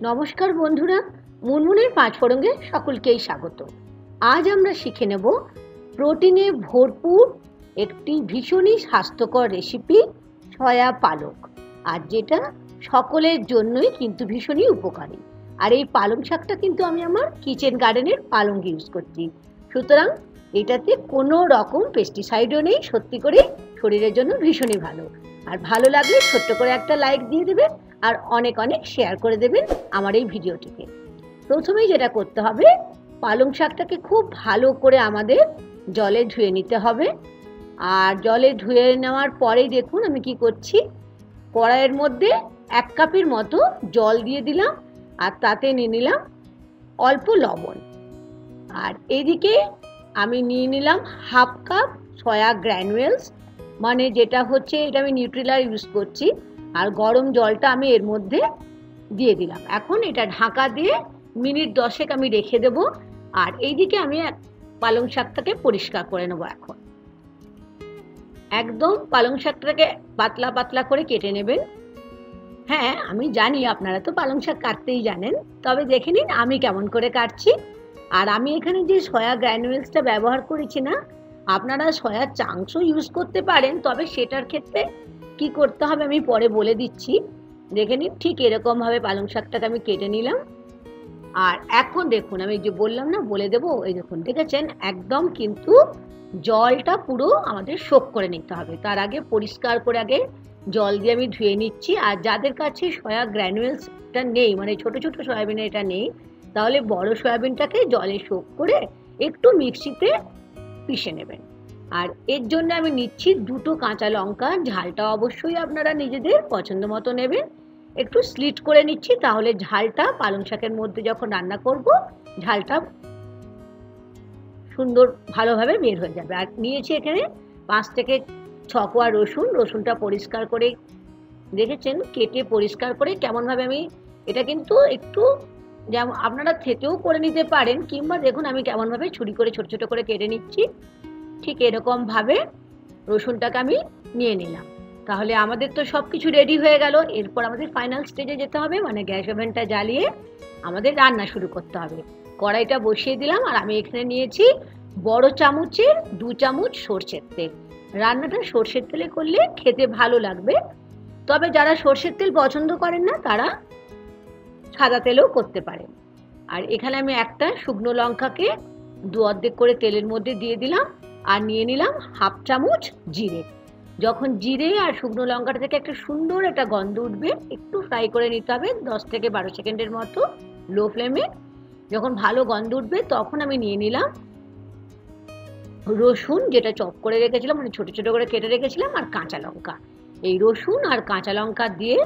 নমস্কার বন্ধুরা, মুনমুনের পাঁচফোড়নে সকলকেই স্বাগত। আজ আমরা শিখে নেব প্রোটিনে ভরপুর একটি ভীষণই স্বাস্থ্যকর রেসিপি সয়া পালক, আর যেটা সকলের জন্যই কিন্তু ভীষণই উপকারী। আর এই পালং শাকটা কিন্তু আমি আমার কিচেন গার্ডেনের পালং ইউজ করছি, সুতরাং এটাতে কোনো রকম পেস্টিসাইডও নেই। সত্যি করে শরীরের জন্য ভীষণই ভালো। আর ভালো লাগলে ছোট্ট করে একটা লাইক দিয়ে দেবেন আর অনেক অনেক শেয়ার করে দেবেন আমার এই ভিডিওটিকে। প্রথমেই যেটা করতে হবে, পালং শাকটাকে খুব ভালো করে আমাদের জলে ধুয়ে নিতে হবে। আর জলে ধুয়ে নেওয়ার পরেই দেখুন আমি কি করছি, কড়াইয়ের মধ্যে 1 কাপের মতো জল দিয়ে দিলাম আর তাতে নিয়ে নিলাম অল্প লবণ। আর এদিকে আমি নিয়ে নিলাম 1/2 কাপ সয়া গ্র্যানুয়েলস, মানে যেটা হচ্ছে এটা আমি নিউট্রিলার ইউজ করছি। আর গরম জলটা আমি এর মধ্যে দিয়ে দিলাম। এখন এটা ঢাকা দিয়ে মিনিট 10 আমি রেখে দেব। আর এইদিকে আমি পালং শাকটাকে পরিষ্কার করে নেব। এখন একদম পালং শাকটাকে পাতলা পাতলা করে কেটে নেবেন। হ্যাঁ, আমি জানি আপনারা তো পালং শাক কাটতেই জানেন, তবে দেখে নিন আমি কেমন করে কাটছি। আর আমি এখানে যে সয়া গ্র্যানুয়েলসটা ব্যবহার করেছি না, আপনারা সয়া চাংসও ইউজ করতে পারেন, তবে সেটার ক্ষেত্রে কি করতে হবে আমি পরে বলে দিচ্ছি। দেখে নিন, ঠিক এরকমভাবে পালং শাকটাকে আমি কেটে নিলাম। আর এখন দেখুন আমি যে বললাম না বলে দেবো, এই দেখুন দেখেছেন একদম কিন্তু জলটা পুরো আমাদের শোক করে নিতে হবে। তার আগে পরিষ্কার করে আগে জল দিয়ে আমি ধুয়ে নিচ্ছি। আর যাদের কাছে সয়া গ্র্যানুয়েলসটা নেই, মানে ছোট ছোট সয়াবিনের এটা নেই, তাহলে বড় সয়াবিনটাকে জলে শোক করে একটু মিক্সিতে পিষে নেবেন। আর এর জন্য আমি নিচ্ছি 2টো কাঁচা লঙ্কা। ঝালটা অবশ্যই আপনারা নিজেদের পছন্দ মতো নেবেন। একটু স্লিট করে নিচ্ছি, তাহলে ঝালটা পালং শাকের মধ্যে যখন রান্না করব ঝালটা সুন্দর ভালোভাবে বের হয়ে যাবে। আর নিয়েছি এখানে 5 থেকে 6 কোয়া রসুন। রসুনটা পরিষ্কার করে দেখেছেন কেটে পরিষ্কার করে কেমনভাবে আমি এটা কিন্তু একটু যেমন আপনারা থেতেও করে নিতে পারেন, কিংবা দেখুন আমি কেমনভাবে ছুরি করে ছোট ছোট করে কেটে নিচ্ছি। ঠিক এরকমভাবে রসুনটাকে আমি নিয়ে নিলাম। তাহলে আমাদের তো সব কিছু রেডি হয়ে গেল। এরপর আমাদের ফাইনাল স্টেজে যেতে হবে, মানে গ্যাস ওভেনটা জ্বালিয়ে আমাদের রান্না শুরু করতে হবে। কড়াইটা বসিয়ে দিলাম আর আমি এখানে নিয়েছি বড় চামচের 2 চামচ সরষের তেল। রান্নাটা সরষের তেলে করলে খেতে ভালো লাগবে, তবে যারা সরষের তেল পছন্দ করেন না তারা সাদা তেলেও করতে পারেন। আর এখানে আমি একটা শুকনো লঙ্কাকে 2 অর্ধেক করে তেলের মধ্যে দিয়ে দিলাম। আর নিয়ে নিলাম 1/2 চামচ জিরে। যখন জিরে আর শুকনো লঙ্কাটা থেকে একটা সুন্দর একটা গন্ধ উঠবে, একটু ফ্রাই করে নিতে হবে 10 থেকে 12 সেকেন্ডের মতো লো ফ্লেমে। যখন ভালো গন্ধ উঠবে তখন আমি নিয়ে নিলাম রসুন, যেটা চপ করে রেখেছিলাম, মানে ছোট ছোট করে কেটে রেখেছিলাম, আর কাঁচা লঙ্কা। এই রসুন আর কাঁচা লঙ্কা দিয়ে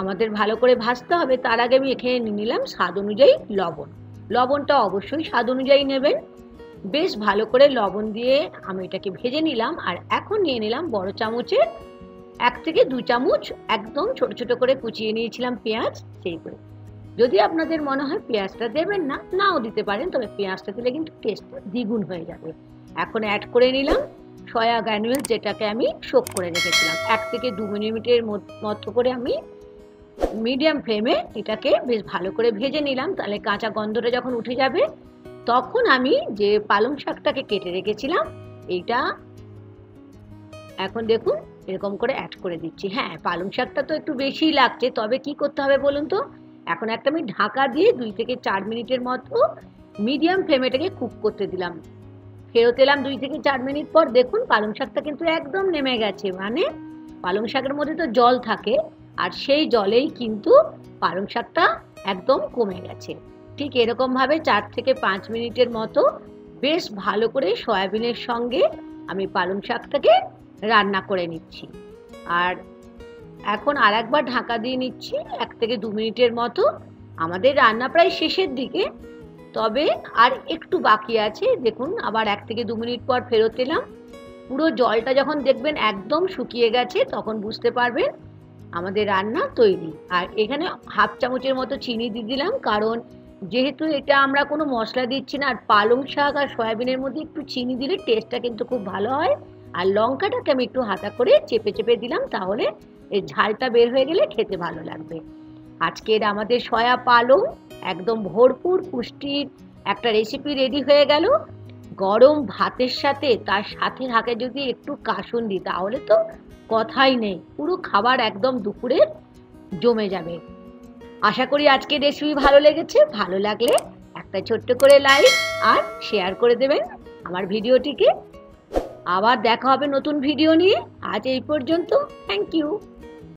আমাদের ভালো করে ভাজতে হবে। তার আগে আমি এখানে নিয়ে নিলাম স্বাদ অনুযায়ী লবণ। লবণটা অবশ্যই স্বাদ অনুযায়ী নেবেন। বেশ ভালো করে লবণ দিয়ে আমি এটাকে ভেজে নিলাম। আর এখন নিয়ে নিলাম বড় চামচের 1 থেকে 2 চামচ একদম ছোট ছোট করে কুচিয়ে নিয়েছিলাম পেঁয়াজ। সেই করে যদি আপনাদের মনে হয় পেঁয়াজটা দেবেন না, নাও দিতে পারেন, তবে পেঁয়াজটা দিলে কিন্তু টেস্টটা দ্বিগুণ হয়ে যাবে। এখন অ্যাড করে নিলাম সয়া গ্র্যানুয়েলস, যেটাকে আমি সোক করে রেখেছিলাম। 1 থেকে 2 মিনিটের মতো করে আমি মিডিয়াম ফ্লেমে এটাকে বেশ ভালো করে ভেজে নিলাম। তাহলে কাঁচা গন্ধটা যখন উঠে যাবে তখন আমি যে পালং শাকটাকে কেটে রেখেছিলাম এইটা এখন দেখুন এরকম করে অ্যাড করে দিচ্ছি। হ্যাঁ, পালং শাকটা তো একটু বেশিই লাগছে, তবে কি করতে হবে বলুন তো। এখন একটা আমি ঢাকা দিয়ে 2 থেকে 4 মিনিটের মতো মিডিয়াম ফ্লেমে এটাকে কুক করতে দিলাম। ফেরত এলাম 2 থেকে 4 মিনিট পর। দেখুন পালং শাকটা কিন্তু একদম নেমে গেছে, মানে পালং শাকের মধ্যে তো জল থাকে, আর সেই জলেই কিন্তু পালং শাকটা একদম কমে গেছে। ঠিক এরকমভাবে 4 থেকে 5 মিনিটের মতো বেশ ভালো করে সয়াবিনের সঙ্গে আমি পালং শাকটাকে রান্না করে নিচ্ছি। আর এখন আর একবার ঢাকা দিয়ে নিচ্ছি 1 থেকে 2 মিনিটের মতো। আমাদের রান্না প্রায় শেষের দিকে, তবে আর একটু বাকি আছে। দেখুন আবার 1 থেকে 2 মিনিট পর ফেরত এলাম। পুরো জলটা যখন দেখবেন একদম শুকিয়ে গেছে তখন বুঝতে পারবেন আমাদের রান্না তৈরি। আর এখানে 1/2 চামচের মতো চিনি দিয়ে দিলাম, কারণ যেহেতু এটা আমরা কোনো মশলা দিচ্ছি না, আর পালং শাক আর সয়াবিনের মধ্যে একটু চিনি দিলে টেস্টটা কিন্তু খুব ভালো হয়। আর লঙ্কাটাকে আমি একটু হাতা করে চেপে চেপে দিলাম, তাহলে এই ঝালটা বের হয়ে গেলে খেতে ভালো লাগবে। আজকের আমাদের সয়া পালং একদম ভরপুর পুষ্টির একটা রেসিপি রেডি হয়ে গেল। গরম ভাতের সাথে তার সাথে থাকে যদি একটু কাসুন্দি, তাহলে তো কথাই নেই, পুরো খাবার একদম দুপুরে জমে যাবে। আশা করি আজকের রেসিপি ভালো লেগেছে। ভালো লাগলে একটা ছোট্ট করে লাইক আর শেয়ার করে দেবেন আমার ভিডিওটিকে। আবার দেখা হবে নতুন ভিডিও নিয়ে। আজ এই পর্যন্ত। Thank you.